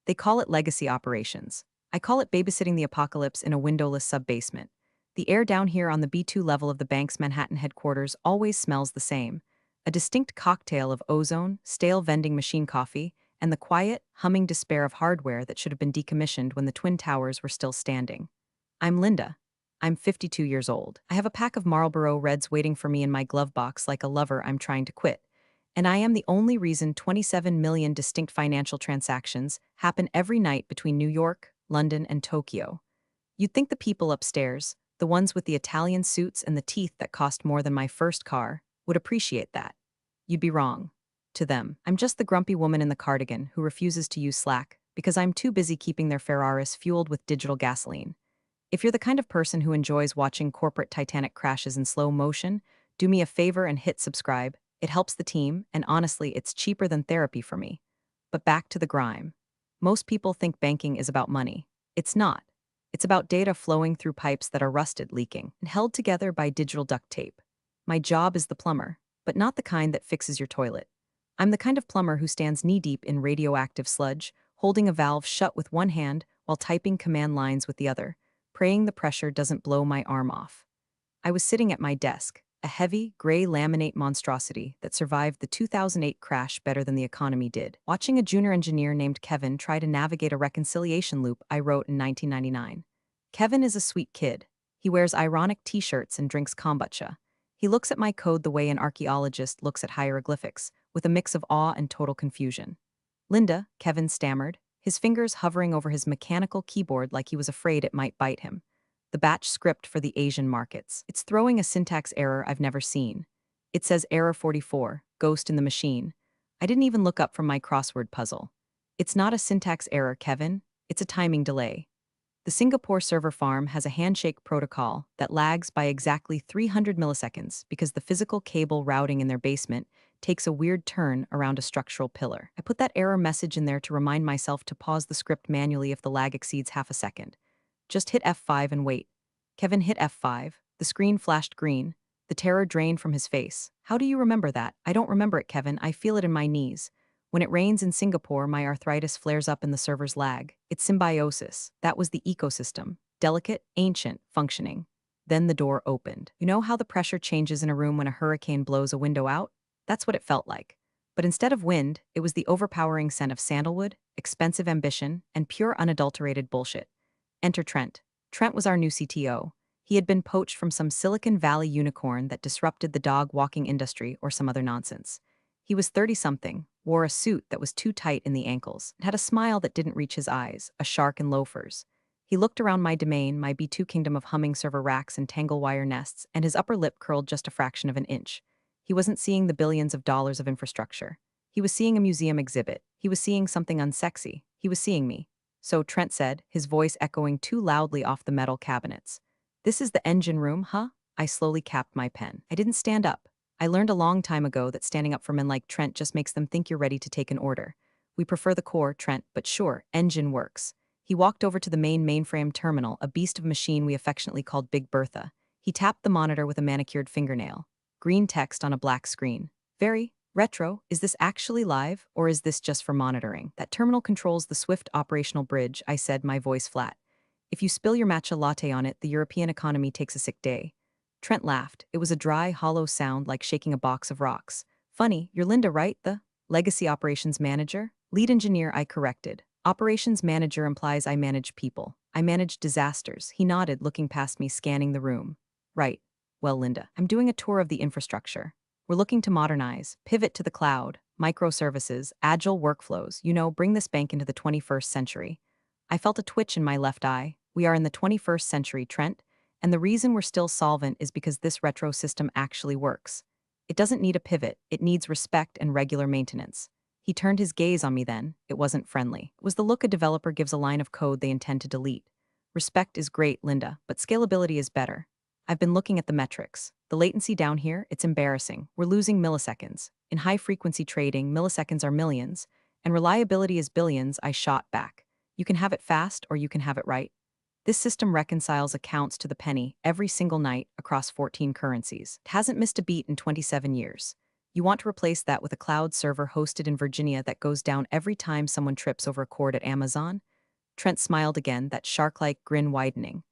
They call it legacy operations. I call it babysitting the apocalypse in a windowless sub-basement. The air down here on the B2 level of the bank's Manhattan headquarters always smells the same. A distinct cocktail of ozone, stale vending machine coffee, and the quiet, humming despair of hardware that should have been decommissioned when the Twin Towers were still standing. I'm Linda. I'm 52 years old. I have a pack of Marlboro Reds waiting for me in my glove box like a lover I'm trying to quit. And I am the only reason 27 million distinct financial transactions happen every night between New York, London, and Tokyo. You'd think the people upstairs, the ones with the Italian suits and the teeth that cost more than my first car, would appreciate that. You'd be wrong. To them, I'm just the grumpy woman in the cardigan who refuses to use Slack because I'm too busy keeping their Ferraris fueled with digital gasoline. If you're the kind of person who enjoys watching corporate Titanic crashes in slow motion, do me a favor and hit subscribe. It helps the team, and honestly, it's cheaper than therapy for me. But back to the grime. Most people think banking is about money. It's not. It's about data flowing through pipes that are rusted, leaking, and held together by digital duct tape. My job is the plumber, but not the kind that fixes your toilet. I'm the kind of plumber who stands knee-deep in radioactive sludge, holding a valve shut with one hand while typing command lines with the other, praying the pressure doesn't blow my arm off. I was sitting at my desk, a heavy, gray laminate monstrosity that survived the 2008 crash better than the economy did, watching a junior engineer named Kevin try to navigate a reconciliation loop I wrote in 1999. Kevin is a sweet kid. He wears ironic t-shirts and drinks kombucha. He looks at my code the way an archaeologist looks at hieroglyphics, with a mix of awe and total confusion. Linda, Kevin stammered, his fingers hovering over his mechanical keyboard like he was afraid it might bite him. The batch script for the Asian markets. It's throwing a syntax error I've never seen. It says error 44, ghost in the machine. I didn't even look up from my crossword puzzle. It's not a syntax error, Kevin. It's a timing delay. The Singapore server farm has a handshake protocol that lags by exactly 300 milliseconds because the physical cable routing in their basement takes a weird turn around a structural pillar. I put that error message in there to remind myself to pause the script manually if the lag exceeds half a second. Just hit F5 and wait. Kevin hit F5. The screen flashed green. The terror drained from his face. How do you remember that? I don't remember it, Kevin. I feel it in my knees. When it rains in Singapore, my arthritis flares up in the server's lag. It's symbiosis. That was the ecosystem. Delicate, ancient, functioning. Then the door opened. You know how the pressure changes in a room when a hurricane blows a window out? That's what it felt like. But instead of wind, it was the overpowering scent of sandalwood, expensive ambition, and pure unadulterated bullshit. Enter Trent. Trent was our new CTO. He had been poached from some Silicon Valley unicorn that disrupted the dog-walking industry or some other nonsense. He was 30-something, wore a suit that was too tight in the ankles, and had a smile that didn't reach his eyes, a shark in loafers. He looked around my domain, my B2 kingdom of humming server racks and tangle wire nests, and his upper lip curled just a fraction of an inch. He wasn't seeing the billions of dollars of infrastructure. He was seeing a museum exhibit. He was seeing something unsexy. He was seeing me. So Trent said, his voice echoing too loudly off the metal cabinets. "This is the engine room, huh?" I slowly capped my pen. I didn't stand up. I learned a long time ago that standing up for men like Trent just makes them think you're ready to take an order. We prefer the core, Trent, but sure, engine works. He walked over to the main mainframe terminal, a beast of machine we affectionately called Big Bertha. He tapped the monitor with a manicured fingernail. Green text on a black screen. Very retro. Is this actually live, or is this just for monitoring? That terminal controls the Swift operational bridge, I said, my voice flat. If you spill your matcha latte on it, the European economy takes a sick day. Trent laughed. It was a dry, hollow sound like shaking a box of rocks. Funny, you're Linda, right? The legacy operations manager? Lead engineer, I corrected. Operations manager implies I manage people. I manage disasters. He nodded, looking past me, scanning the room. Right. Well, Linda, I'm doing a tour of the infrastructure. We're looking to modernize, pivot to the cloud, microservices, agile workflows, bring this bank into the 21st century. I felt a twitch in my left eye. We are in the 21st century, Trent, and the reason we're still solvent is because this retro system actually works. It doesn't need a pivot, it needs respect and regular maintenance. He turned his gaze on me then. It wasn't friendly. It was the look a developer gives a line of code they intend to delete. Respect is great, Linda, but scalability is better. I've been looking at the metrics. The latency down here, it's embarrassing. We're losing milliseconds. In high-frequency trading, milliseconds are millions, and reliability is billions, I shot back. You can have it fast or you can have it right. This system reconciles accounts to the penny every single night across 14 currencies. It hasn't missed a beat in 27 years. You want to replace that with a cloud server hosted in Virginia that goes down every time someone trips over a cord at Amazon? Trent smiled again, that shark-like grin widening.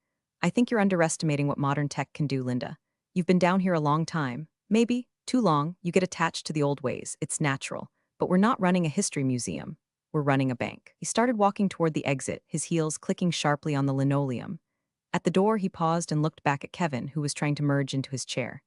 I think you're underestimating what modern tech can do, Linda. You've been down here a long time. Maybe, too long, you get attached to the old ways. It's natural. But we're not running a history museum. We're running a bank. He started walking toward the exit, his heels clicking sharply on the linoleum. At the door, he paused and looked back at Kevin, who was trying to merge into his chair.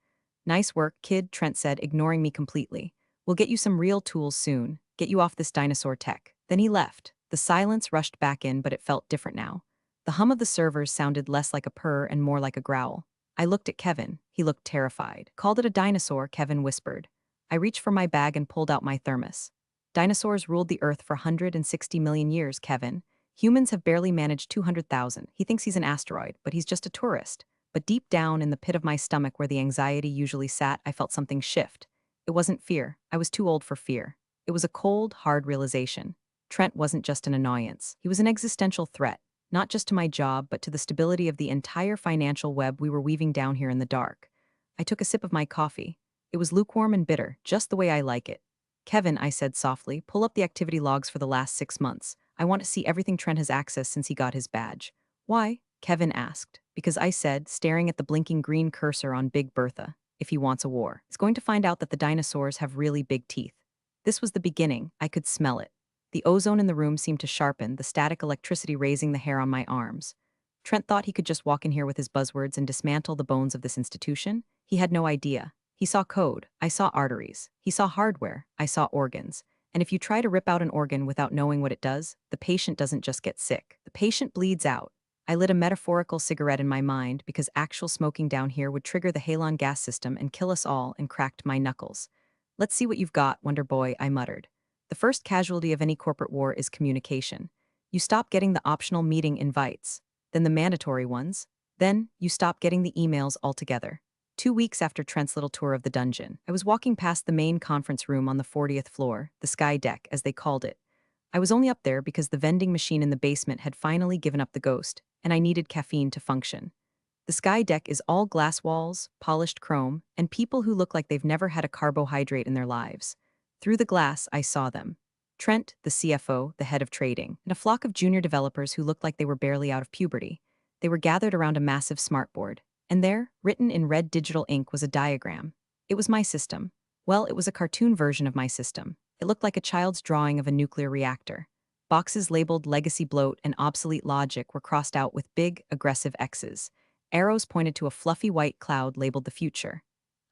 Nice work, kid, Trent said, ignoring me completely. We'll get you some real tools soon. Get you off this dinosaur tech. Then he left. The silence rushed back in, but it felt different now. The hum of the servers sounded less like a purr and more like a growl. I looked at Kevin. He looked terrified. Called it a dinosaur, Kevin whispered. I reached for my bag and pulled out my thermos. Dinosaurs ruled the Earth for 160 million years, Kevin. Humans have barely managed 200,000. He thinks he's an asteroid, but he's just a tourist. But deep down in the pit of my stomach where the anxiety usually sat, I felt something shift. It wasn't fear. I was too old for fear. It was a cold, hard realization. Trent wasn't just an annoyance. He was an existential threat, not just to my job, but to the stability of the entire financial web we were weaving down here in the dark. I took a sip of my coffee. It was lukewarm and bitter, just the way I like it. Kevin, I said softly, pull up the activity logs for the last 6 months. I want to see everything Trent has accessed since he got his badge. Why? Kevin asked. Because I said, staring at the blinking green cursor on Big Bertha, if he wants a war, he's going to find out that the dinosaurs have really big teeth. This was the beginning. I could smell it. The ozone in the room seemed to sharpen, the static electricity raising the hair on my arms. Trent thought he could just walk in here with his buzzwords and dismantle the bones of this institution. He had no idea. He saw code. I saw arteries. He saw hardware. I saw organs. And if you try to rip out an organ without knowing what it does, the patient doesn't just get sick. The patient bleeds out. I lit a metaphorical cigarette in my mind because actual smoking down here would trigger the halon gas system and kill us all, and cracked my knuckles. Let's see what you've got, Wonder Boy, I muttered. The first casualty of any corporate war is communication. You stop getting the optional meeting invites, then the mandatory ones, then you stop getting the emails altogether. 2 weeks after Trent's little tour of the dungeon, I was walking past the main conference room on the 40th floor, the sky deck, as they called it. I was only up there because the vending machine in the basement had finally given up the ghost, and I needed caffeine to function. The sky deck is all glass walls, polished chrome, and people who look like they've never had a carbohydrate in their lives. Through the glass, I saw them. Trent, the CFO, the head of trading, and a flock of junior developers who looked like they were barely out of puberty. They were gathered around a massive smartboard. And there, written in red digital ink, was a diagram. It was my system. Well, it was a cartoon version of my system. It looked like a child's drawing of a nuclear reactor. Boxes labeled legacy bloat and obsolete logic were crossed out with big, aggressive X's. Arrows pointed to a fluffy white cloud labeled the future.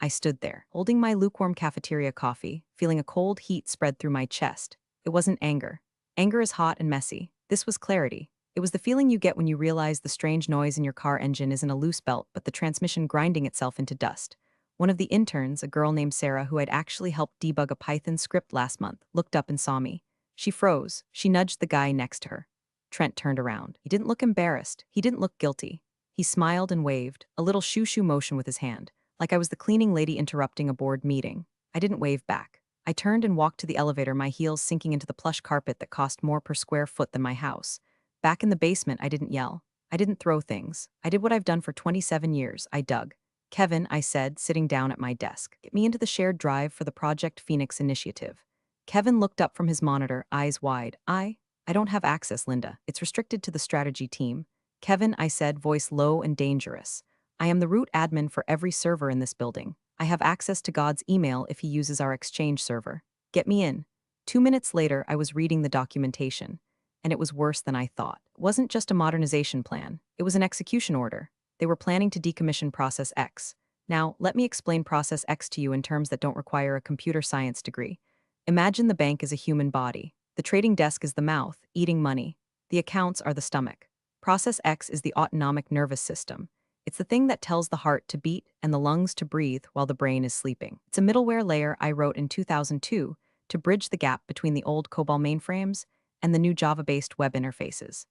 I stood there, holding my lukewarm cafeteria coffee, feeling a cold heat spread through my chest. It wasn't anger. Anger is hot and messy. This was clarity. It was the feeling you get when you realize the strange noise in your car engine isn't a loose belt, but the transmission grinding itself into dust. One of the interns, a girl named Sarah who had actually helped debug a Python script last month, looked up and saw me. She froze. She nudged the guy next to her. Trent turned around. He didn't look embarrassed. He didn't look guilty. He smiled and waved, a little shoo-shoo motion with his hand, like I was the cleaning lady interrupting a board meeting. I didn't wave back. I turned and walked to the elevator, my heels sinking into the plush carpet that cost more per square foot than my house. Back in the basement, I didn't yell. I didn't throw things. I did what I've done for 27 years. I dug. Kevin, I said, sitting down at my desk, get me into the shared drive for the Project Phoenix initiative. Kevin looked up from his monitor, eyes wide. I don't have access, Linda. It's restricted to the strategy team. Kevin, I said, voice low and dangerous. I am the root admin for every server in this building. I have access to God's email if he uses our Exchange server. Get me in. 2 minutes later, I was reading the documentation. And it was worse than I thought. It wasn't just a modernization plan. It was an execution order. They were planning to decommission Process X. Now, let me explain Process X to you in terms that don't require a computer science degree. Imagine the bank is a human body. The trading desk is the mouth, eating money. The accounts are the stomach. Process X is the autonomic nervous system. It's the thing that tells the heart to beat and the lungs to breathe while the brain is sleeping. It's a middleware layer I wrote in 2002 to bridge the gap between the old COBOL mainframes and the new Java-based web interfaces.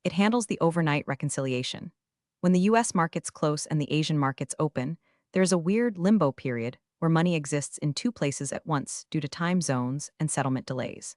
It handles the overnight reconciliation. When the US markets close and the Asian markets open, there's a weird limbo period where money exists in two places at once due to time zones and settlement delays.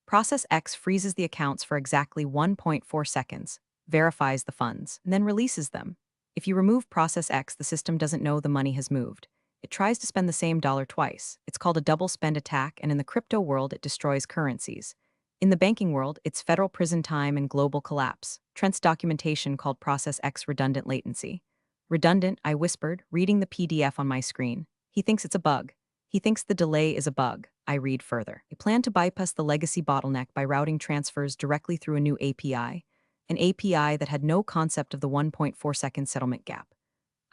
Process X freezes the accounts for exactly 1.4 seconds, verifies the funds, and then releases them. If you remove Process X, the system doesn't know the money has moved. It tries to spend the same dollar twice. It's called a double spend attack, and in the crypto world, it destroys currencies. In the banking world, it's federal prison time and global collapse. Trent's documentation called Process X redundant latency. Redundant, I whispered, reading the PDF on my screen. He thinks it's a bug. He thinks the delay is a bug. I read further. They plan to bypass the legacy bottleneck by routing transfers directly through a new API, an API that had no concept of the 1.4-second settlement gap.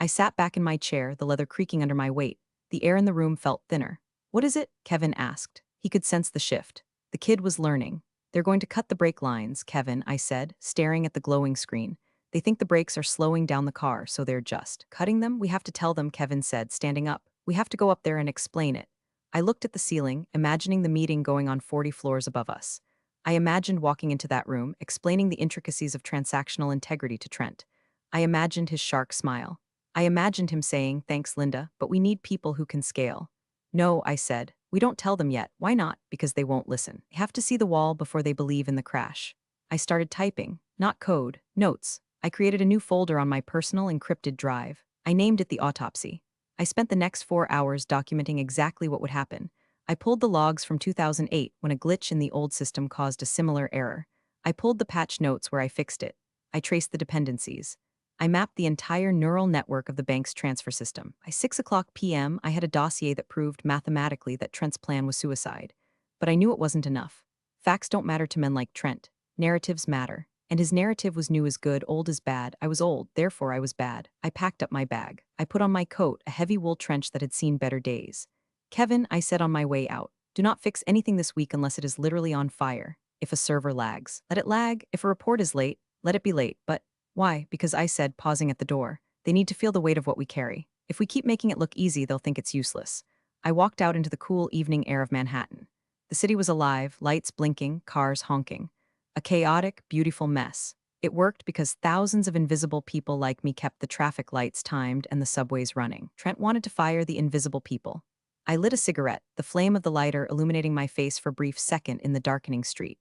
I sat back in my chair, the leather creaking under my weight. The air in the room felt thinner. What is it? Kevin asked. He could sense the shift. The kid was learning. They're going to cut the brake lines, Kevin, I said, staring at the glowing screen. They think the brakes are slowing down the car, so they're just cutting them. We have to tell them, Kevin said, standing up. We have to go up there and explain it. I looked at the ceiling, imagining the meeting going on 40 floors above us. I imagined walking into that room, explaining the intricacies of transactional integrity to Trent. I imagined his shark smile. I imagined him saying, "Thanks, Linda, but we need people who can scale." "No," I said. "We don't tell them yet." "Why not?" "Because they won't listen. They have to see the wall before they believe in the crash." I started typing. Not code, notes. I created a new folder on my personal encrypted drive. I named it the autopsy. I spent the next 4 hours documenting exactly what would happen. I pulled the logs from 2008 when a glitch in the old system caused a similar error. I pulled the patch notes where I fixed it. I traced the dependencies. I mapped the entire neural network of the bank's transfer system. By 6 p.m., I had a dossier that proved mathematically that Trent's plan was suicide. But I knew it wasn't enough. Facts don't matter to men like Trent. Narratives matter. And his narrative was new as good, old as bad. I was old, therefore I was bad. I packed up my bag. I put on my coat, a heavy wool trench that had seen better days. "Kevin," I said on my way out, "do not fix anything this week unless it is literally on fire. If a server lags, let it lag. If a report is late, let it be late. But why?" Because I said, pausing at the door, "They need to feel the weight of what we carry. If we keep making it look easy, they'll think it's useless." I walked out into the cool evening air of Manhattan. The city was alive, lights blinking, cars honking. A chaotic, beautiful mess. It worked because thousands of invisible people like me kept the traffic lights timed and the subways running. Trent wanted to fire the invisible people. I lit a cigarette, the flame of the lighter illuminating my face for a brief second in the darkening street.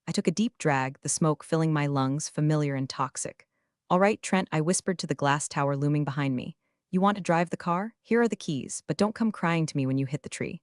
I took a deep drag, the smoke filling my lungs, familiar and toxic. "All right, Trent," I whispered to the glass tower looming behind me. "You want to drive the car? Here are the keys, but don't come crying to me when you hit the tree."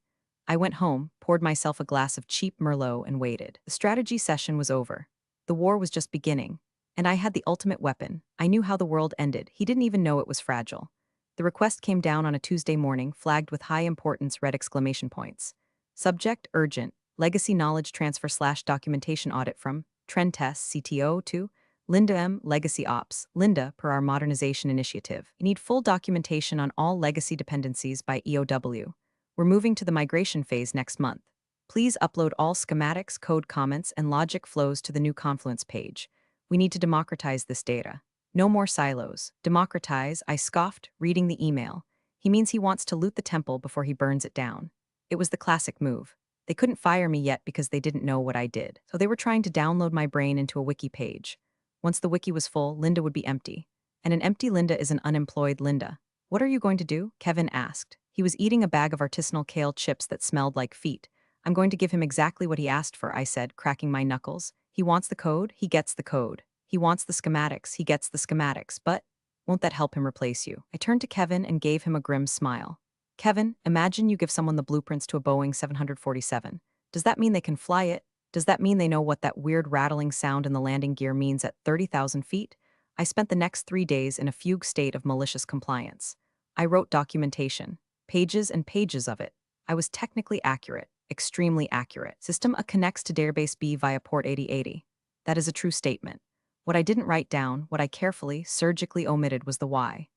I went home, poured myself a glass of cheap Merlot, and waited. The strategy session was over. The war was just beginning. And I had the ultimate weapon. I knew how the world ended. He didn't even know it was fragile. The request came down on a Tuesday morning, flagged with high importance red exclamation points. Subject, urgent. Legacy knowledge transfer/documentation audit from Trend Test, CTO to Linda M. Legacy Ops. Linda, per our modernization initiative. You need full documentation on all legacy dependencies by EOW. We're moving to the migration phase next month. Please upload all schematics, code comments, and logic flows to the new Confluence page. We need to democratize this data. No more silos. Democratize, I scoffed, reading the email. He means he wants to loot the temple before he burns it down. It was the classic move. They couldn't fire me yet because they didn't know what I did, so they were trying to download my brain into a wiki page. Once the wiki was full, Linda would be empty. And an empty Linda is an unemployed Linda. "What are you going to do?" Kevin asked. He was eating a bag of artisanal kale chips that smelled like feet. "I'm going to give him exactly what he asked for," I said, cracking my knuckles. "He wants the code, he gets the code. He wants the schematics, he gets the schematics. But won't that help him replace you?" I turned to Kevin and gave him a grim smile. "Kevin, imagine you give someone the blueprints to a Boeing 747. Does that mean they can fly it? Does that mean they know what that weird rattling sound in the landing gear means at 30,000 feet?" I spent the next 3 days in a fugue state of malicious compliance. I wrote documentation. Pages and pages of it. I was technically accurate, extremely accurate. System A connects to database B via port 8080. That is a true statement. What I didn't write down, what I carefully, surgically omitted was the why.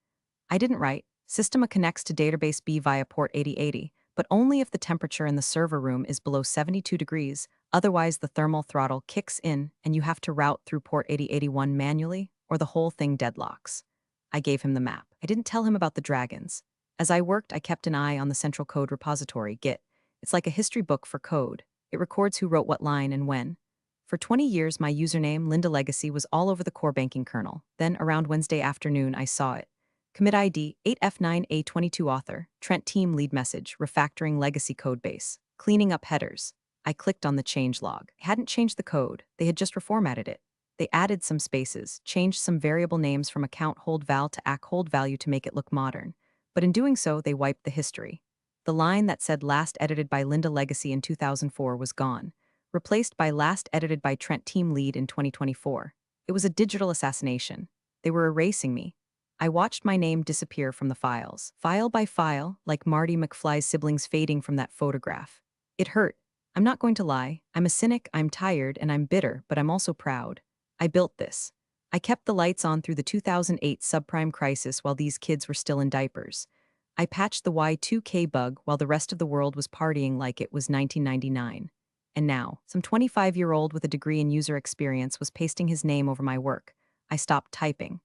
I didn't write, System A connects to database B via port 8080, but only if the temperature in the server room is below 72 degrees, otherwise the thermal throttle kicks in and you have to route through port 8081 manually, or the whole thing deadlocks. I gave him the map. I didn't tell him about the dragons. As I worked, I kept an eye on the central code repository, Git. It's like a history book for code. It records who wrote what line and when. For 20 years, my username, Linda Legacy, was all over the core banking kernel. Then, around Wednesday afternoon, I saw it. Commit ID 8F9A22 author, Trent team lead message, refactoring legacy codebase, cleaning up headers. I clicked on the change log. I hadn't changed the code, they had just reformatted it. They added some spaces, changed some variable names from account hold val to acc hold value to make it look modern. But in doing so, they wiped the history. The line that said last edited by Linda Legacy in 2004 was gone, replaced by last edited by Trent Team Lead in 2024. It was a digital assassination. They were erasing me. I watched my name disappear from the files, file by file, like Marty McFly's siblings fading from that photograph. It hurt. I'm not going to lie. I'm a cynic, I'm tired, and I'm bitter, but I'm also proud. I built this. I kept the lights on through the 2008 subprime crisis while these kids were still in diapers. I patched the Y2K bug while the rest of the world was partying like it was 1999. And now, some 25-year-old with a degree in user experience was pasting his name over my work. I stopped typing.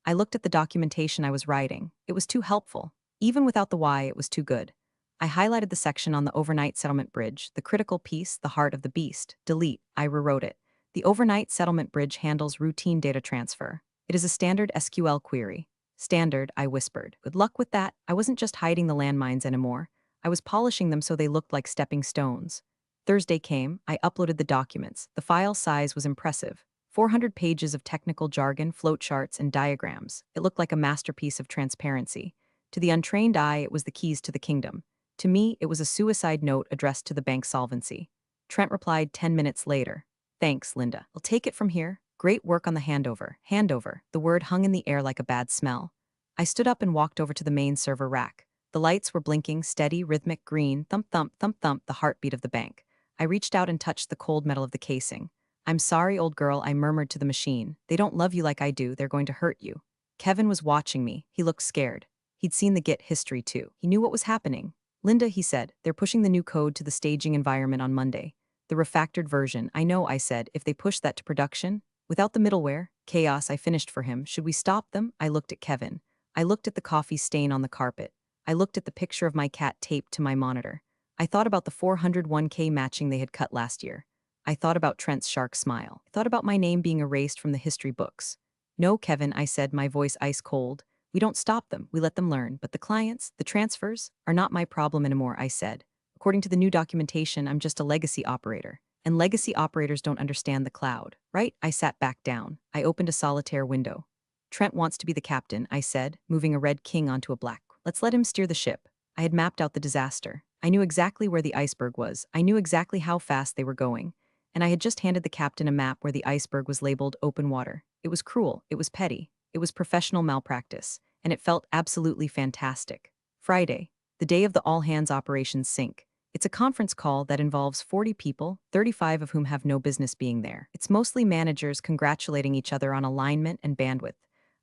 I looked at the documentation I was writing. It was too helpful. Even without the Y, it was too good. I highlighted the section on the overnight settlement bridge, the critical piece, the heart of the beast. Delete. I rewrote it. The overnight settlement bridge handles routine data transfer. It is a standard SQL query. Standard, I whispered. Good luck with that. I wasn't just hiding the landmines anymore. I was polishing them so they looked like stepping stones. Thursday came, I uploaded the documents. The file size was impressive. 400 pages of technical jargon, flowcharts, and diagrams. It looked like a masterpiece of transparency. To the untrained eye, it was the keys to the kingdom. To me, it was a suicide note addressed to the bank's solvency. Trent replied 10 minutes later. Thanks, Linda. I'll take it from here. Great work on the handover. Handover. The word hung in the air like a bad smell. I stood up and walked over to the main server rack. The lights were blinking, steady, rhythmic, green, thump, thump, thump, thump, the heartbeat of the bank. I reached out and touched the cold metal of the casing. I'm sorry, old girl, I murmured to the machine. They don't love you like I do, they're going to hurt you. Kevin was watching me. He looked scared. He'd seen the Git history too. He knew what was happening. Linda, he said, they're pushing the new code to the staging environment on Monday. The refactored version. I know, I said, if they push that to production. Without the middleware, chaos, I finished for him. Should we stop them? I looked at Kevin. I looked at the coffee stain on the carpet. I looked at the picture of my cat taped to my monitor. I thought about the 401k matching they had cut last year. I thought about Trent's shark smile. I thought about my name being erased from the history books. No, Kevin, I said, my voice ice cold. We don't stop them, we let them learn. But the clients, the transfers, are not my problem anymore, I said. According to the new documentation, I'm just a legacy operator. And legacy operators don't understand the cloud, right? I sat back down. I opened a solitaire window. Trent wants to be the captain, I said, moving a red king onto a black. Let's let him steer the ship. I had mapped out the disaster. I knew exactly where the iceberg was. I knew exactly how fast they were going. And I had just handed the captain a map where the iceberg was labeled open water. It was cruel. It was petty. It was professional malpractice. And it felt absolutely fantastic. Friday, the day of the all-hands operations sync. It's a conference call that involves 40 people, 35 of whom have no business being there. It's mostly managers congratulating each other on alignment and bandwidth.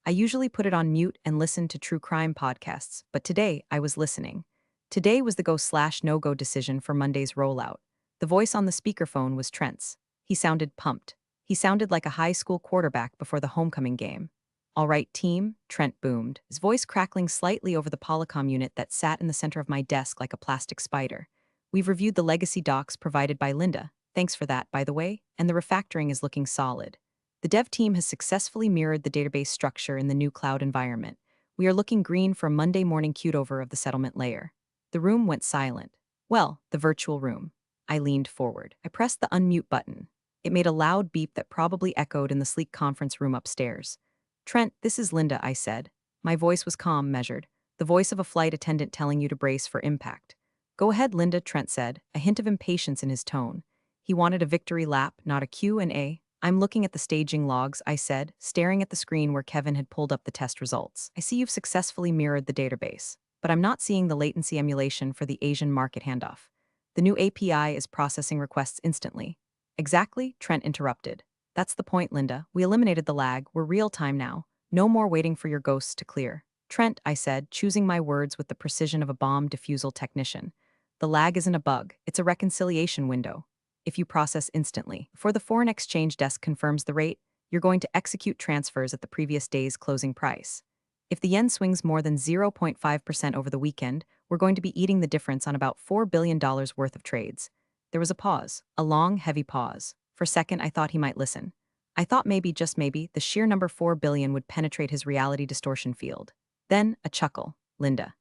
I usually put it on mute and listen to true crime podcasts, but today I was listening. Today was the go/no-go decision for Monday's rollout. The voice on the speakerphone was Trent's. He sounded pumped. He sounded like a high school quarterback before the homecoming game. All right, team, Trent boomed, his voice crackling slightly over the Polycom unit that sat in the center of my desk like a plastic spider. We've reviewed the legacy docs provided by Linda. Thanks for that, by the way, and the refactoring is looking solid. The dev team has successfully mirrored the database structure in the new cloud environment. We are looking green for a Monday morning cutover of the settlement layer. The room went silent. Well, the virtual room. I leaned forward. I pressed the unmute button. It made a loud beep that probably echoed in the sleek conference room upstairs. Trent, this is Linda, I said. My voice was calm, measured. The voice of a flight attendant telling you to brace for impact. Go ahead, Linda, Trent said, a hint of impatience in his tone. He wanted a victory lap, not a Q&A. I'm looking at the staging logs, I said, staring at the screen where Kevin had pulled up the test results. I see you've successfully mirrored the database, but I'm not seeing the latency emulation for the Asian market handoff. The new API is processing requests instantly. Exactly, Trent interrupted. That's the point, Linda. We eliminated the lag. We're real-time now. No more waiting for your ghosts to clear. Trent, I said, choosing my words with the precision of a bomb defusal technician. The lag isn't a bug. It's a reconciliation window. If you process instantly, before the foreign exchange desk confirms the rate, you're going to execute transfers at the previous day's closing price. If the yen swings more than 0.5% over the weekend, we're going to be eating the difference on about $4 billion worth of trades. There was a pause, a long, heavy pause. For a second, I thought he might listen. I thought maybe, just maybe, the sheer number 4 billion would penetrate his reality distortion field. Then, a chuckle. Linda,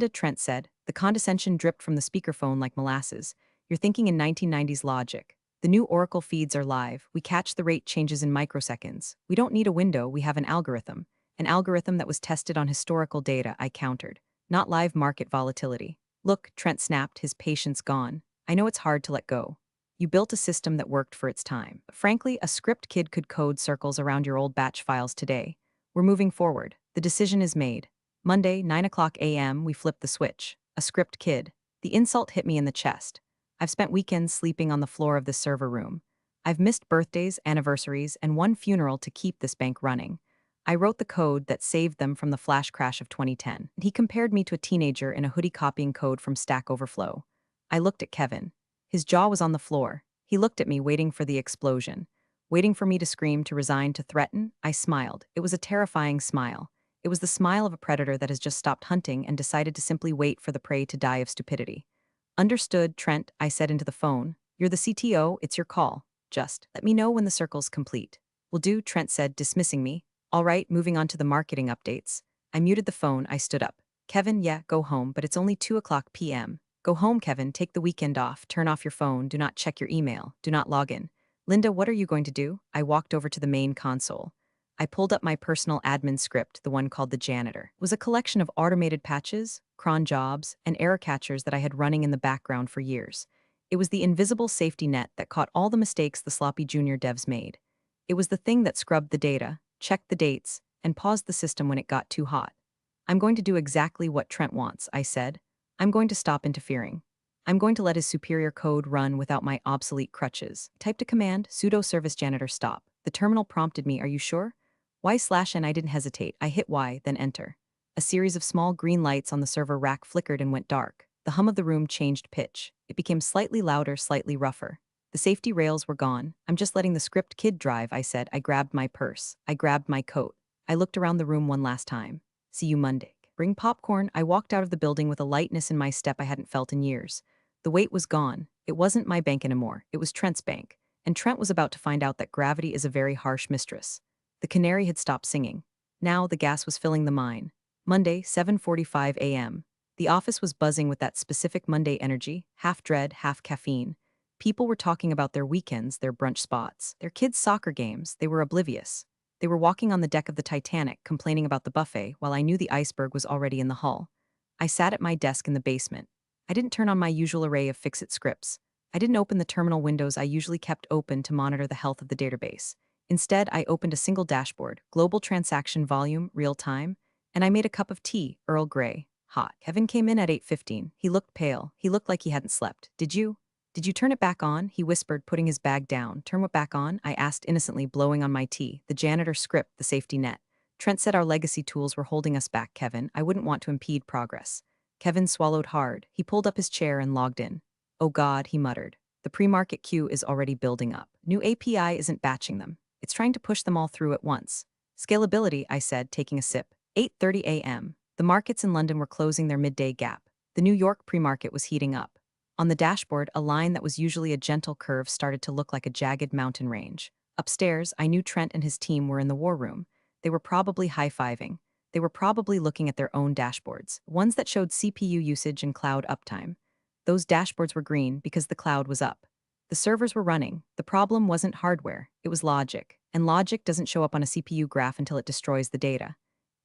Trent said. The condescension dripped from the speakerphone like molasses. You're thinking in 1990s logic. The new Oracle feeds are live. We catch the rate changes in microseconds. We don't need a window, we have an algorithm. An algorithm that was tested on historical data, I countered. not live market volatility. Look, Trent snapped, his patience gone. I know it's hard to let go. You built a system that worked for its time. But frankly, a script kid could code circles around your old batch files today. We're moving forward. The decision is made. Monday, 9 o'clock a.m., we flip the switch. A script kid. The insult hit me in the chest. I've spent weekends sleeping on the floor of this server room. I've missed birthdays, anniversaries, and one funeral to keep this bank running. I wrote the code that saved them from the flash crash of 2010. He compared me to a teenager in a hoodie copying code from Stack Overflow. I looked at Kevin. His jaw was on the floor. He looked at me, waiting for the explosion. Waiting for me to scream, to resign, to threaten. I smiled. It was a terrifying smile. It was the smile of a predator that has just stopped hunting and decided to simply wait for the prey to die of stupidity. Understood, Trent, I said into the phone. You're the CTO, it's your call. Just let me know when the circle's complete. Will do, Trent said, dismissing me. All right, moving on to the marketing updates. I muted the phone, I stood up. Kevin, yeah, go home, but it's only 2 o'clock p.m. Go home, Kevin, take the weekend off, turn off your phone, do not check your email, do not log in. Linda, what are you going to do? I walked over to the main console. I pulled up my personal admin script, the one called the janitor. It was a collection of automated patches, cron jobs, and error catchers that I had running in the background for years. It was the invisible safety net that caught all the mistakes the sloppy junior devs made. It was the thing that scrubbed the data, checked the dates, and paused the system when it got too hot. I'm going to do exactly what Trent wants, I said. I'm going to stop interfering. I'm going to let his superior code run without my obsolete crutches. Typed a command, sudo service janitor stop. The terminal prompted me, are you sure? Y/N, I didn't hesitate. I hit Y, then enter. A series of small green lights on the server rack flickered and went dark. The hum of the room changed pitch. It became slightly louder, slightly rougher. The safety rails were gone. I'm just letting the script kid drive, I said. I grabbed my purse. I grabbed my coat. I looked around the room one last time. See you Monday. Bring popcorn. I walked out of the building with a lightness in my step I hadn't felt in years. The weight was gone. It wasn't my bank anymore. It was Trent's bank. And Trent was about to find out that gravity is a very harsh mistress. The canary had stopped singing. Now the gas was filling the mine. Monday, 7:45 a.m. The office was buzzing with that specific Monday energy, half dread, half caffeine. People were talking about their weekends, their brunch spots, their kids' soccer games. They were oblivious. They were walking on the deck of the Titanic, complaining about the buffet, while I knew the iceberg was already in the hull. I sat at my desk in the basement. I didn't turn on my usual array of fix-it scripts. I didn't open the terminal windows I usually kept open to monitor the health of the database. Instead, I opened a single dashboard, global transaction volume, real time, and I made a cup of tea, Earl Grey, hot. Kevin came in at 8:15. He looked pale. He looked like he hadn't slept. Did you turn it back on? He whispered, putting his bag down. Turn what back on? I asked innocently, blowing on my tea. The janitor script, the safety net. Trent said our legacy tools were holding us back, Kevin. I wouldn't want to impede progress. Kevin swallowed hard. He pulled up his chair and logged in. Oh God, he muttered. The pre-market queue is already building up. New API isn't batching them. It's trying to push them all through at once. Scalability, I said, taking a sip. 8:30 a.m. The markets in London were closing their midday gap. The New York pre-market was heating up. On the dashboard, a line that was usually a gentle curve started to look like a jagged mountain range. Upstairs, I knew Trent and his team were in the war room. They were probably high-fiving. They were probably looking at their own dashboards, ones that showed CPU usage and cloud uptime. Those dashboards were green because the cloud was up. The servers were running. The problem wasn't hardware, it was logic. And logic doesn't show up on a CPU graph until it destroys the data.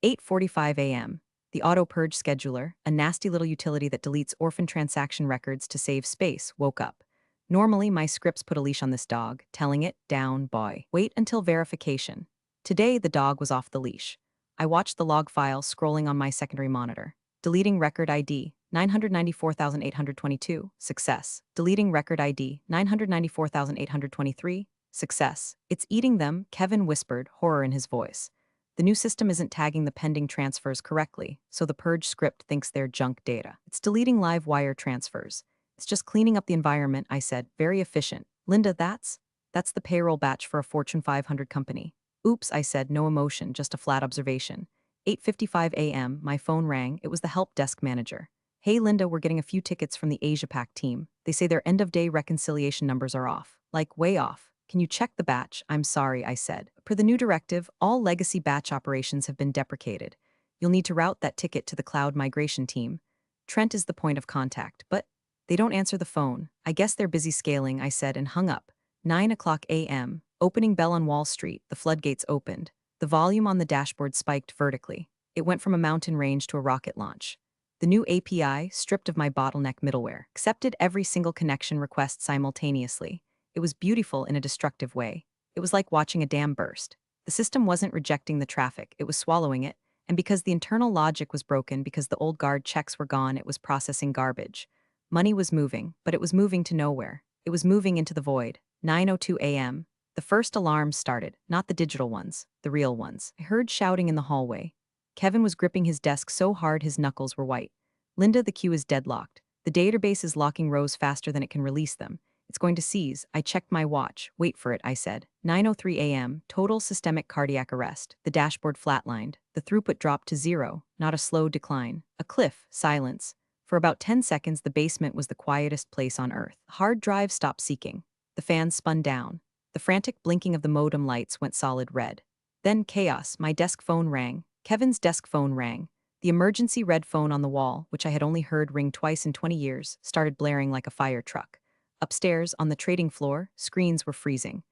8:45 a.m. The auto-purge scheduler, a nasty little utility that deletes orphan transaction records to save space, woke up. Normally, my scripts put a leash on this dog, telling it, down, boy. Wait until verification. Today, the dog was off the leash. I watched the log file scrolling on my secondary monitor. Deleting record ID, 994,822, success. Deleting record ID, 994,823, success. It's eating them, Kevin whispered, horror in his voice. The new system isn't tagging the pending transfers correctly, so the purge script thinks they're junk data. It's deleting live wire transfers. It's just cleaning up the environment, I said, very efficient. Linda, that's the payroll batch for a Fortune 500 company. Oops, I said, no emotion, just a flat observation. 8:55 a.m., my phone rang. It was the help desk manager. Hey Linda, we're getting a few tickets from the Asia Pac team. They say their end-of-day reconciliation numbers are off. Like, way off. Can you check the batch? I'm sorry, I said. Per the new directive, all legacy batch operations have been deprecated. You'll need to route that ticket to the cloud migration team. Trent is the point of contact, but they don't answer the phone. I guess they're busy scaling, I said, and hung up. 9 o'clock a.m. Opening bell on Wall Street, the floodgates opened. The volume on the dashboard spiked vertically. It went from a mountain range to a rocket launch. The new API, stripped of my bottleneck middleware, accepted every single connection request simultaneously. It was beautiful in a destructive way. It was like watching a dam burst. The system wasn't rejecting the traffic, it was swallowing it, and because the internal logic was broken, because the old guard checks were gone, it was processing garbage. Money was moving, but it was moving to nowhere. It was moving into the void. 9:02 a.m. The first alarms started, not the digital ones, the real ones. I heard shouting in the hallway. Kevin was gripping his desk so hard his knuckles were white. Linda, the queue is deadlocked. The database is locking rows faster than it can release them. It's going to seize. I checked my watch. Wait for it, I said. 9:03 a.m., total systemic cardiac arrest. The dashboard flatlined. The throughput dropped to zero, not a slow decline. A cliff, silence. For about 10 seconds, the basement was the quietest place on Earth. The hard drive stopped seeking. The fans spun down. The frantic blinking of the modem lights went solid red. Then chaos. My desk phone rang. Kevin's desk phone rang. The emergency red phone on the wall, which I had only heard ring twice in 20 years, started blaring like a fire truck. Upstairs, on the trading floor, screens were freezing.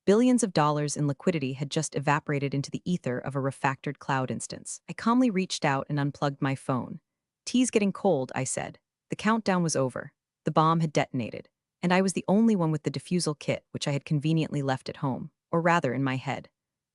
Billions of dollars in liquidity had just evaporated into the ether of a refactored cloud instance. I calmly reached out and unplugged my phone. "Tea's getting cold," I said. The countdown was over. The bomb had detonated. And I was the only one with the defusal kit, which I had conveniently left at home, or rather in my head.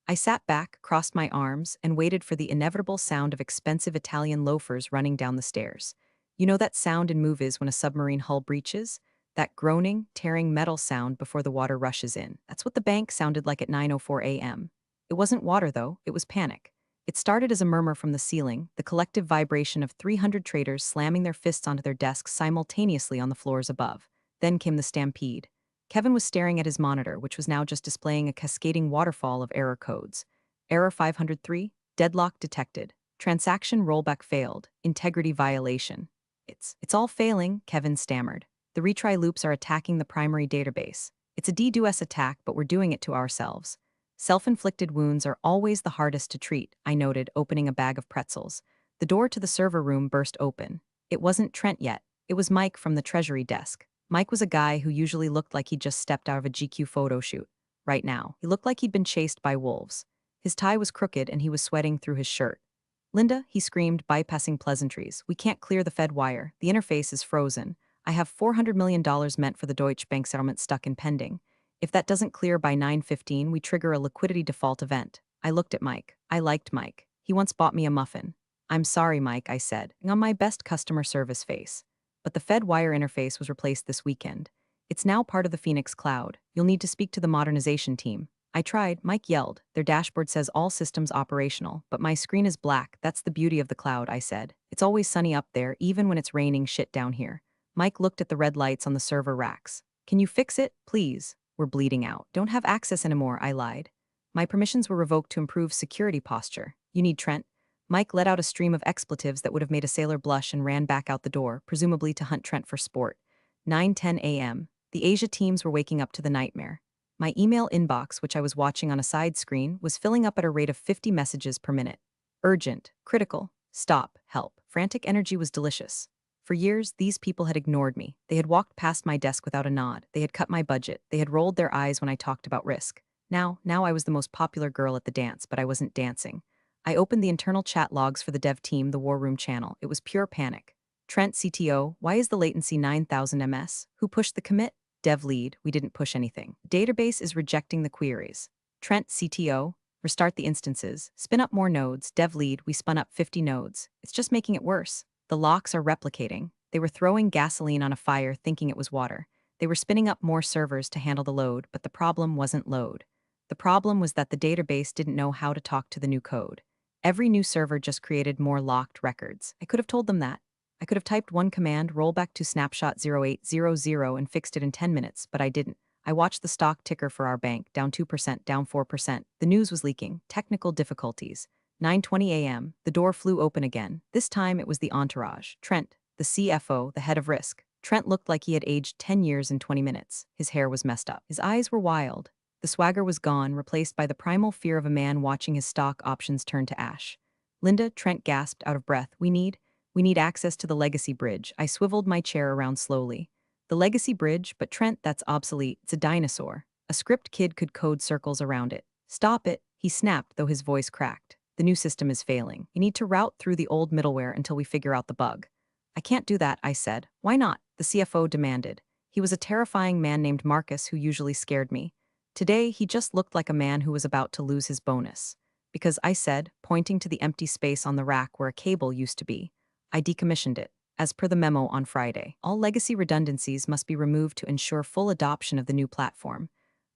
I sat back, crossed my arms, and waited for the inevitable sound of expensive Italian loafers running down the stairs. You know that sound in movies when a submarine hull breaches? That groaning, tearing metal sound before the water rushes in. That's what the bank sounded like at 9:04 a.m. It wasn't water, though, it was panic. It started as a murmur from the ceiling, the collective vibration of 300 traders slamming their fists onto their desks simultaneously on the floors above. Then came the stampede. Kevin was staring at his monitor, which was now just displaying a cascading waterfall of error codes. Error 503, deadlock detected. Transaction rollback failed, integrity violation. It's all failing, Kevin stammered. The retry loops are attacking the primary database. It's a DDoS attack, but we're doing it to ourselves. Self-inflicted wounds are always the hardest to treat, I noted, opening a bag of pretzels. The door to the server room burst open. It wasn't Trent yet. It was Mike from the treasury desk. Mike was a guy who usually looked like he'd just stepped out of a GQ photo shoot. Right now, he looked like he'd been chased by wolves. His tie was crooked and he was sweating through his shirt. "Linda," he screamed, bypassing pleasantries, "we can't clear the Fed wire. The interface is frozen. I have $400 million meant for the Deutsche Bank settlement stuck in pending. If that doesn't clear by 9:15, we trigger a liquidity default event." I looked at Mike. I liked Mike. He once bought me a muffin. "I'm sorry, Mike," I said, on my best customer service face. But the Fed wire interface was replaced this weekend. It's now part of the Phoenix cloud. You'll need to speak to the modernization team. I tried, Mike yelled. Their dashboard says all systems operational, but my screen is black. That's the beauty of the cloud, I said. It's always sunny up there, even when it's raining shit down here. Mike looked at the red lights on the server racks. "Can you fix it, please? We're bleeding out." "Don't have access anymore," I lied. "My permissions were revoked to improve security posture. You need Trent." Mike let out a stream of expletives that would have made a sailor blush and ran back out the door, presumably to hunt Trent for sport. 9:10 a.m. The Asia teams were waking up to the nightmare. My email inbox, which I was watching on a side screen, was filling up at a rate of 50 messages per minute. Urgent, critical, stop, help. Frantic energy was delicious. For years, these people had ignored me. They had walked past my desk without a nod. They had cut my budget. They had rolled their eyes when I talked about risk. Now I was the most popular girl at the dance, but I wasn't dancing. I opened the internal chat logs for the dev team, the war room channel. It was pure panic. "Trent, CTO, why is the latency 9,000 ms? Who pushed the commit?" "Dev lead, we didn't push anything. Database is rejecting the queries." "Trent, CTO, restart the instances. Spin up more nodes." "Dev lead, we spun up 50 nodes. It's just making it worse. The locks are replicating." They were throwing gasoline on a fire thinking it was water. They were spinning up more servers to handle the load, but the problem wasn't load. The problem was that the database didn't know how to talk to the new code. Every new server just created more locked records. I could have told them that. I could have typed one command, rollback to snapshot 0800, and fixed it in 10 minutes, but I didn't. I watched the stock ticker for our bank, down 2%, down 4%. The news was leaking. Technical difficulties. 9:20 a.m., the door flew open again. This time it was the entourage. Trent, the CFO, the head of risk. Trent looked like he had aged 10 years in 20 minutes. His hair was messed up. His eyes were wild. The swagger was gone, replaced by the primal fear of a man watching his stock options turn to ash. "Linda," Trent gasped out of breath, We need access to the legacy bridge." I swiveled my chair around slowly. "The legacy bridge? But Trent, that's obsolete. It's a dinosaur. A script kid could code circles around it." "Stop it," he snapped, though his voice cracked. "The new system is failing. We need to route through the old middleware until we figure out the bug." I can't do that, I said. Why not? The CFO demanded. He was a terrifying man named Marcus who usually scared me. Today, he just looked like a man who was about to lose his bonus. Because I said, pointing to the empty space on the rack where a cable used to be, I decommissioned it. As per the memo on Friday, all legacy redundancies must be removed to ensure full adoption of the new platform.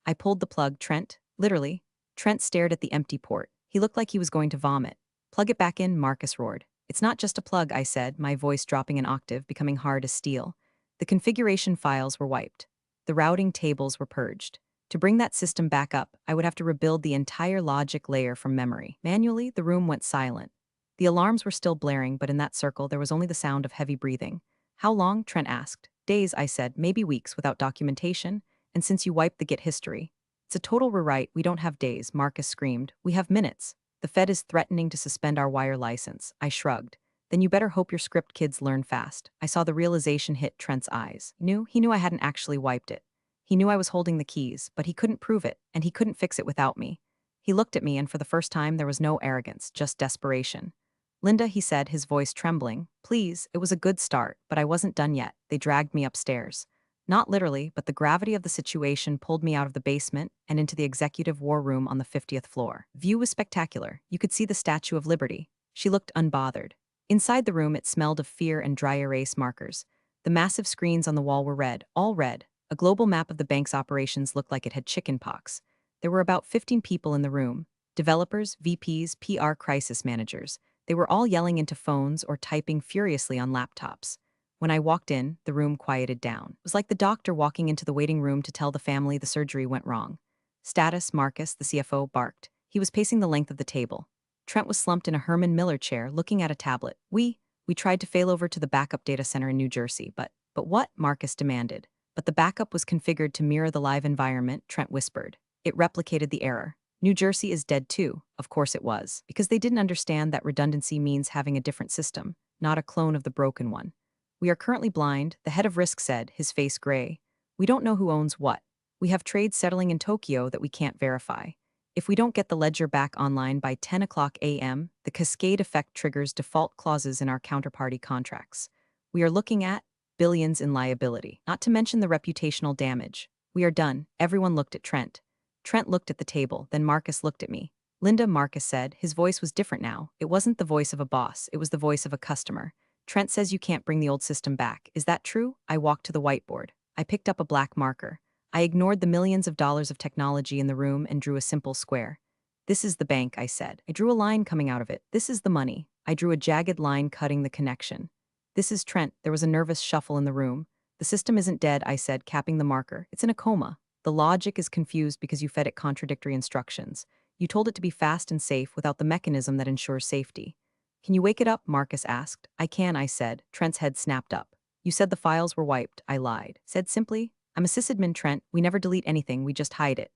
I pulled the plug, Trent. Literally. Trent stared at the empty port. He looked like he was going to vomit. Plug it back in, Marcus roared. It's not just a plug, I said, my voice dropping an octave, becoming hard as steel. The configuration files were wiped. The routing tables were purged. To bring that system back up, I would have to rebuild the entire logic layer from memory. Manually, the room went silent. The alarms were still blaring, but in that circle, there was only the sound of heavy breathing. How long? Trent asked. Days, I said, maybe weeks without documentation. And since you wiped the Git history, it's a total rewrite. We don't have days, Marcus screamed. We have minutes. The Fed is threatening to suspend our wire license. I shrugged. Then you better hope your script kids learn fast. I saw the realization hit Trent's eyes. He knew I hadn't actually wiped it. He knew I was holding the keys, but he couldn't prove it, and he couldn't fix it without me. He looked at me, and for the first time there was no arrogance, just desperation. Linda, he said, his voice trembling, please, it was a good start, but I wasn't done yet. They dragged me upstairs. Not literally, but the gravity of the situation pulled me out of the basement and into the executive war room on the 50th floor. View was spectacular. You could see the Statue of Liberty. She looked unbothered. Inside the room, it smelled of fear and dry erase markers. The massive screens on the wall were red, all red. A global map of the bank's operations looked like it had chickenpox. There were about 15 people in the room. Developers, VPs, PR crisis managers. They were all yelling into phones or typing furiously on laptops. When I walked in, the room quieted down. It was like the doctor walking into the waiting room to tell the family the surgery went wrong. Status, Marcus, the CFO, barked. He was pacing the length of the table. Trent was slumped in a Herman Miller chair, looking at a tablet. We tried to fail over to the backup data center in New Jersey, but what? Marcus demanded. But the backup was configured to mirror the live environment, Trent whispered. It replicated the error. New Jersey is dead too. Of course it was. Because they didn't understand that redundancy means having a different system, not a clone of the broken one. We are currently blind, the head of risk said, his face gray. We don't know who owns what. We have trades settling in Tokyo that we can't verify. If we don't get the ledger back online by 10 o'clock a.m., the cascade effect triggers default clauses in our counterparty contracts. We are looking at billions in liability, not to mention the reputational damage. We are done. Everyone looked at Trent. Trent looked at the table, then Marcus looked at me. Linda, Marcus said. His voice was different now. It wasn't the voice of a boss, it was the voice of a customer. Trent says you can't bring the old system back. Is that true? I walked to the whiteboard. I picked up a black marker. I ignored the millions of dollars of technology in the room and drew a simple square. This is the bank, I said. I drew a line coming out of it. This is the money. I drew a jagged line cutting the connection. This is Trent. There was a nervous shuffle in the room. The system isn't dead, I said, capping the marker. It's in a coma. The logic is confused because you fed it contradictory instructions. You told it to be fast and safe without the mechanism that ensures safety. Can you wake it up? Marcus asked. I can, I said. Trent's head snapped up. You said the files were wiped. I lied. Said simply, I'm a sysadmin, Trent. We never delete anything, we just hide it.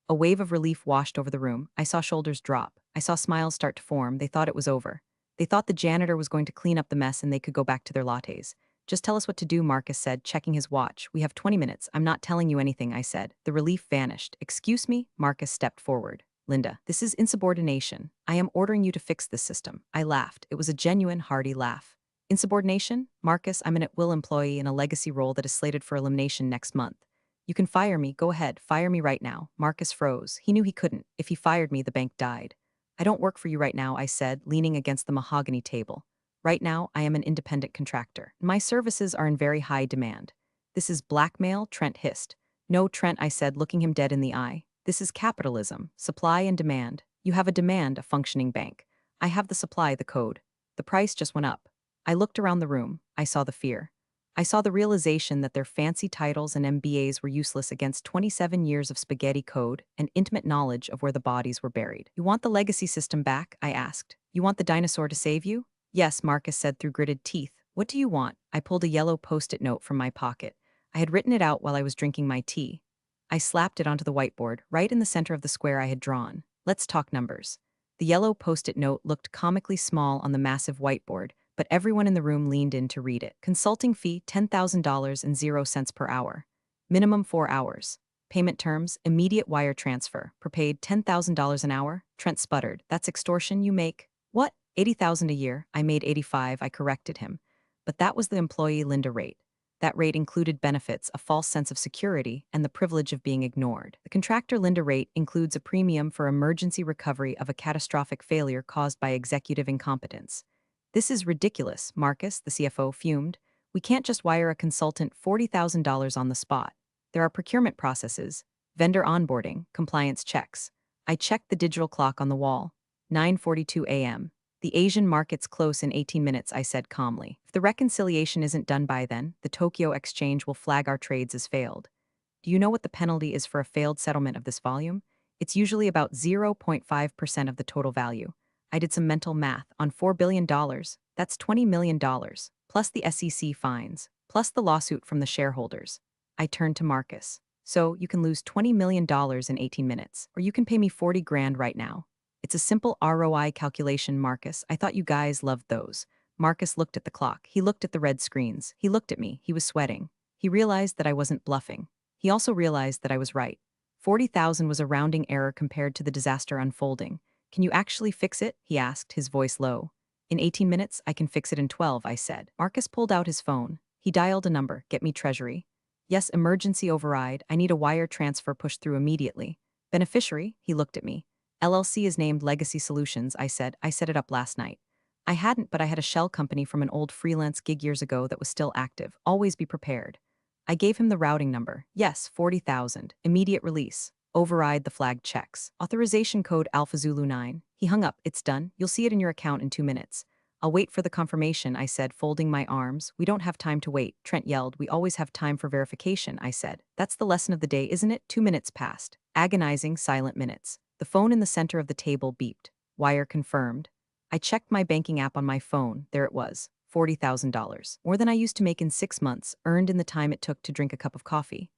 A wave of relief washed over the room. I saw shoulders drop. I saw smiles start to form. They thought it was over. They thought the janitor was going to clean up the mess and they could go back to their lattes. Just tell us what to do, Marcus said, checking his watch. We have 20 minutes. I'm not telling you anything, I said. The relief vanished. Excuse me? Marcus stepped forward. Linda, this is insubordination. I am ordering you to fix this system. I laughed. It was a genuine, hearty laugh. Insubordination? Marcus, I'm an at-will employee in a legacy role that is slated for elimination next month. You can fire me. Go ahead. Fire me right now. Marcus froze. He knew he couldn't. If he fired me, the bank died. I don't work for you right now, I said, leaning against the mahogany table. Right now, I am an independent contractor. My services are in very high demand. This is blackmail, Trent hissed. No, Trent, I said, looking him dead in the eye. This is capitalism, supply and demand. You have a demand, a functioning bank. I have the supply, the code. The price just went up. I looked around the room. I saw the fear. I saw the realization that their fancy titles and MBAs were useless against 27 years of spaghetti code and intimate knowledge of where the bodies were buried. You want the legacy system back? I asked. You want the dinosaur to save you? Yes, Marcus said through gritted teeth. What do you want? I pulled a yellow post-it note from my pocket. I had written it out while I was drinking my tea. I slapped it onto the whiteboard, right in the center of the square I had drawn. Let's talk numbers. The yellow post-it note looked comically small on the massive whiteboard, but everyone in the room leaned in to read it. Consulting fee, $10,000 and 0 cents per hour. Minimum 4 hours. Payment terms, immediate wire transfer. Prepaid $10,000 an hour? Trent sputtered. That's extortion you make. What? $80,000 a year. I made 85, I corrected him. But that was the employee Linda rate. That rate included benefits, a false sense of security, and the privilege of being ignored. The contractor Linda rate includes a premium for emergency recovery of a catastrophic failure caused by executive incompetence. This is ridiculous, Marcus, the CFO, fumed. We can't just wire a consultant $40,000 on the spot. There are procurement processes, vendor onboarding, compliance checks. I checked the digital clock on the wall. 9:42 a.m. The Asian market's close in 18 minutes, I said calmly. If the reconciliation isn't done by then, the Tokyo Exchange will flag our trades as failed. Do you know what the penalty is for a failed settlement of this volume? It's usually about 0.5% of the total value. I did some mental math. On $4 billion, that's $20 million, plus the SEC fines, plus the lawsuit from the shareholders. I turned to Marcus. So, you can lose $20 million in 18 minutes, or you can pay me 40 grand right now. It's a simple ROI calculation, Marcus. I thought you guys loved those. Marcus looked at the clock. He looked at the red screens. He looked at me. He was sweating. He realized that I wasn't bluffing. He also realized that I was right. 40,000 was a rounding error compared to the disaster unfolding. Can you actually fix it? He asked, his voice low. In 18 minutes, I can fix it in 12, I said. Marcus pulled out his phone. He dialed a number. Get me Treasury. Yes, emergency override. I need a wire transfer pushed through immediately. Beneficiary? He looked at me. LLC is named Legacy Solutions, I said. I set it up last night. I hadn't, but I had a shell company from an old freelance gig years ago that was still active. Always be prepared. I gave him the routing number. Yes, 40,000. Immediate release. Override the flagged checks. Authorization code Alpha Zulu 9. He hung up. It's done. You'll see it in your account in 2 minutes. I'll wait for the confirmation, I said, folding my arms. We don't have time to wait, Trent yelled. We always have time for verification, I said. That's the lesson of the day, isn't it? 2 minutes passed. Agonizing, silent minutes. The phone in the center of the table beeped. Wire confirmed. I checked my banking app on my phone. There it was. $40,000. More than I used to make in 6 months, earned in the time it took to drink a cup of coffee.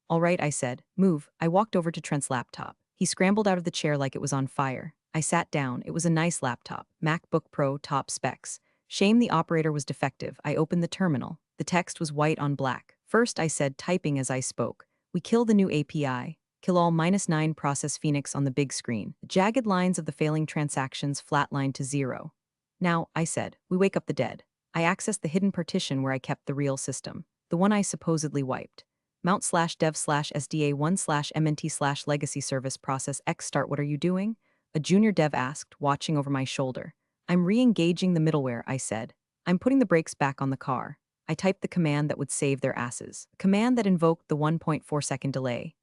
All right, I said. Move. I walked over to Trent's laptop. He scrambled out of the chair like it was on fire. I sat down. It was a nice laptop. MacBook Pro top specs. Shame the operator was defective. I opened the terminal. The text was white on black. First, I said, typing as I spoke. We kill the new API. Kill all -9 process Phoenix on the big screen. The jagged lines of the failing transactions flatlined to 0. Now, I said, we wake up the dead. I accessed the hidden partition where I kept the real system. The one I supposedly wiped. Mount/dev/sda1/mnt/legacy service process X start. What are you doing? A junior dev asked, watching over my shoulder. I'm re-engaging the middleware, I said. I'm putting the brakes back on the car. I typed the command that would save their asses. A command that invoked the 1.4-second delay.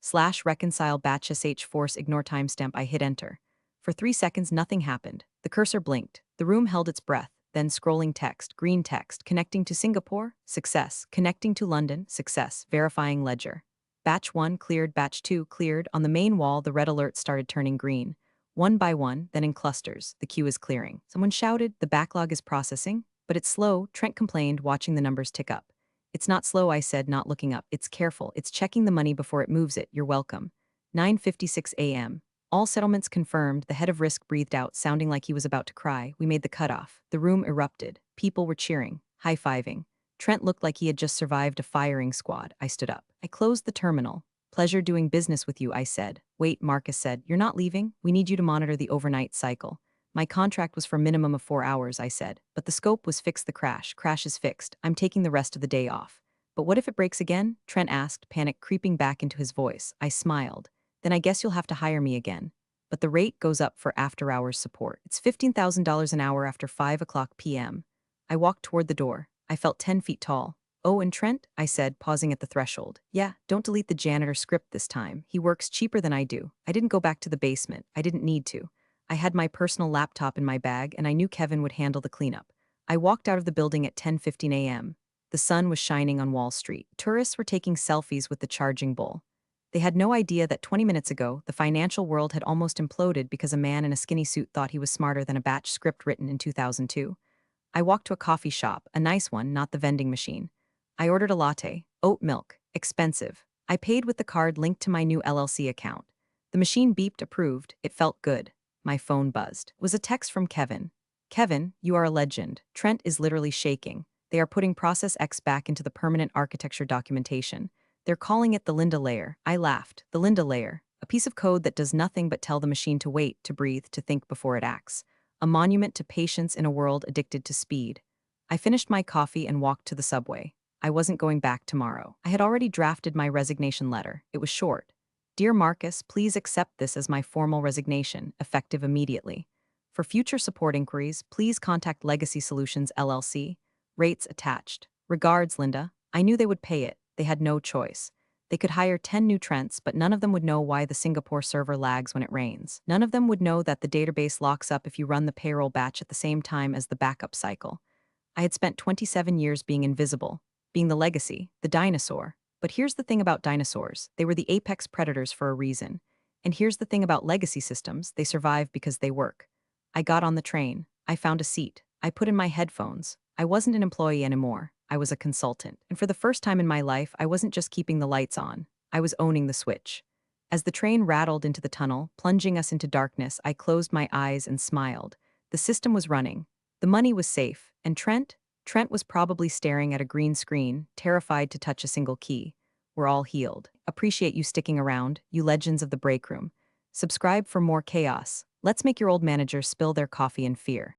/reconcile batch sh force ignore timestamp. I hit enter. For 3 seconds, nothing happened. The cursor blinked. The room held its breath. Then scrolling text, green text, connecting to Singapore, success, connecting to London, success, verifying ledger. Batch 1 cleared, batch 2 cleared. On the main wall, the red alerts started turning green. One by one, then in clusters, the queue is clearing. Someone shouted, the backlog is processing. But it's slow, Trent complained, watching the numbers tick up. It's not slow, I said, not looking up. It's careful. It's checking the money before it moves it. You're welcome. 9:56 a.m. All settlements confirmed. The head of risk breathed out, sounding like he was about to cry. We made the cutoff. The room erupted. People were cheering, high-fiving. Trent looked like he had just survived a firing squad. I stood up. I closed the terminal. Pleasure doing business with you, I said. Wait, Marcus said. You're not leaving? We need you to monitor the overnight cycle. My contract was for a minimum of 4 hours, I said. But the scope was fix the crash. Crash is fixed. I'm taking the rest of the day off. But what if it breaks again? Trent asked, panic creeping back into his voice. I smiled. Then I guess you'll have to hire me again. But the rate goes up for after-hours support. It's $15,000 an hour after 5 o'clock p.m. I walked toward the door. I felt 10 feet tall. Oh, and Trent? I said, pausing at the threshold. Yeah, don't delete the janitor script this time. He works cheaper than I do. I didn't go back to the basement. I didn't need to. I had my personal laptop in my bag, and I knew Kevin would handle the cleanup. I walked out of the building at 10:15 a.m. The sun was shining on Wall Street. Tourists were taking selfies with the charging bull. They had no idea that 20 minutes ago, the financial world had almost imploded because a man in a skinny suit thought he was smarter than a batch script written in 2002. I walked to a coffee shop, a nice one, not the vending machine. I ordered a latte, oat milk, expensive. I paid with the card linked to my new LLC account. The machine beeped approved. It felt good. My phone buzzed. It was a text from Kevin. Kevin, you are a legend. Trent is literally shaking. They are putting Process X back into the permanent architecture documentation. They're calling it the Linda layer. I laughed. The Linda layer. A piece of code that does nothing but tell the machine to wait, to breathe, to think before it acts. A monument to patience in a world addicted to speed. I finished my coffee and walked to the subway. I wasn't going back tomorrow. I had already drafted my resignation letter. It was short. Dear Marcus, please accept this as my formal resignation, effective immediately. For future support inquiries, please contact Legacy Solutions LLC. Rates attached. Regards, Linda. I knew they would pay it. They had no choice. They could hire 10 new Trents, but none of them would know why the Singapore server lags when it rains. None of them would know that the database locks up if you run the payroll batch at the same time as the backup cycle. I had spent 27 years being invisible, being the legacy, the dinosaur. But here's the thing about dinosaurs, they were the apex predators for a reason. And here's the thing about legacy systems, they survive because they work. I got on the train. I found a seat. I put in my headphones. I wasn't an employee anymore. I was a consultant. And for the first time in my life, I wasn't just keeping the lights on. I was owning the switch. As the train rattled into the tunnel, plunging us into darkness, I closed my eyes and smiled. The system was running. The money was safe. And Trent was probably staring at a green screen, terrified to touch a single key. We're all healed. Appreciate you sticking around, you legends of the break room. Subscribe for more chaos. Let's make your old managers spill their coffee in fear.